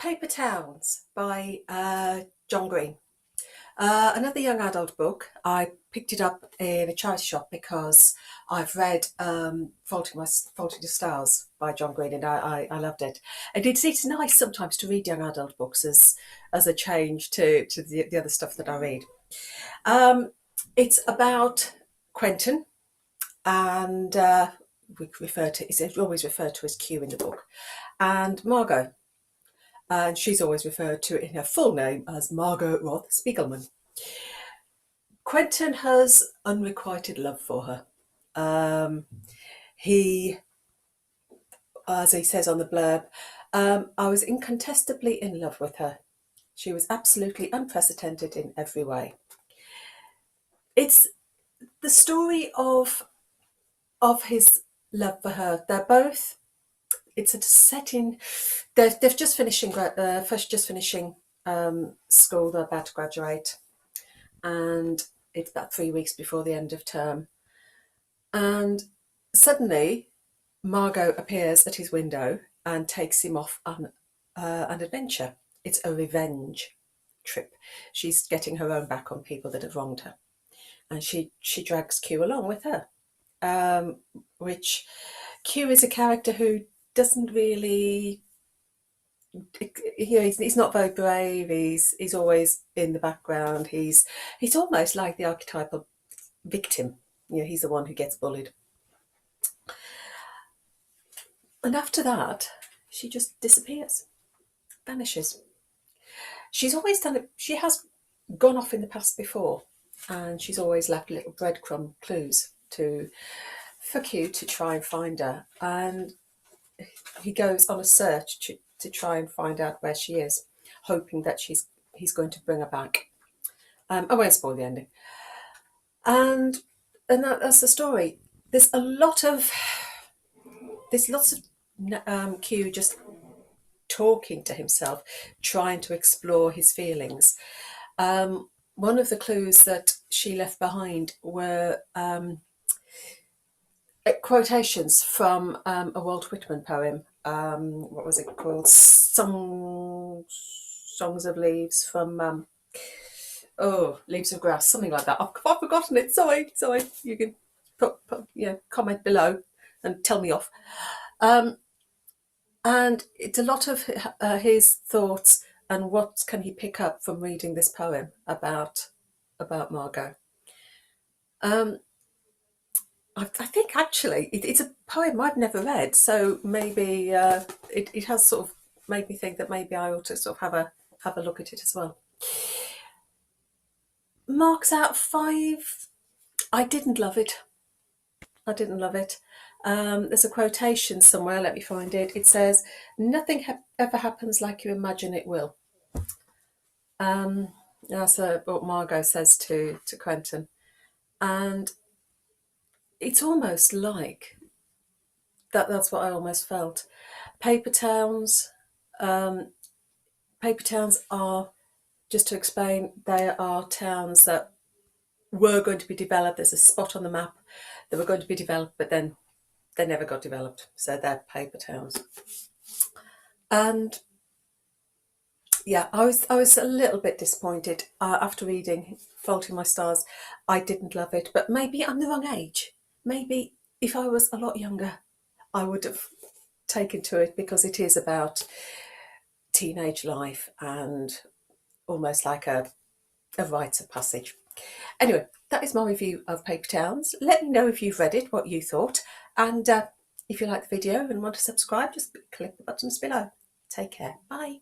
Paper Towns by John Green. Another young adult book. I picked it up in a charity shop because I've read Faulty the Stars by John Green, and I loved it. And it's nice sometimes to read young adult books as a change to the other stuff that I read. It's about Quentin, and we refer to it's always referred to as Q in the book, and Margot. And she's always referred to in her full name as Margot Roth Spiegelman. Quentin has unrequited love for her. He, as he says on the blurb, I was incontestably in love with her. She was absolutely unprecedented in every way. It's the story of his love for her. They're both. It's a setting. They've just finishing school. They're about to graduate, and it's about 3 weeks before the end of term. And suddenly, Margot appears at his window and takes him off on an adventure. It's a revenge trip. She's getting her own back on people that have wronged her, and she drags Q along with her. Which Q is a character who doesn't really, he's not very brave. He's always in the background. He's almost like the archetypal victim. He's the one who gets bullied. And after that, she just disappears, vanishes. She's always done it. She has gone off in the past before, and she's always left little breadcrumb clues for Q to try and find her. And he goes on a search to try and find out where she is, hoping that he's going to bring her back. I won't spoil the ending. And that's the story. There's lots of Q just talking to himself, trying to explore his feelings. One of the clues that she left behind were quotations from a Walt Whitman poem. What was it called? Songs of Leaves from Leaves of Grass, something like that. I've forgotten it. Sorry. You can put comment below and tell me off. And it's a lot of his thoughts and what can he pick up from reading this poem about Margot. I think actually it's a poem I've never read, so maybe it has sort of made me think that maybe I ought to sort of have a look at it as well. Marks out of 5. I didn't love it. There's a quotation somewhere, let me find it. It says, "Nothing ever happens like you imagine it will." That's what Margot says to Quentin. And it's almost like that's what I almost felt. Paper towns are, just to explain, they are towns that were going to be developed. There's a spot on the map that were going to be developed, but then they never got developed. So they're paper towns. And yeah, I was a little bit disappointed after reading Faulty My Stars. I didn't love it, but maybe I'm the wrong age. Maybe if I was a lot younger, I would have taken to it, because it is about teenage life and almost like a rites of passage. Anyway, that is my review of Paper Towns. Let me know if you've read it, what you thought, and if you like the video and want to subscribe, just click the buttons below. Take care. Bye.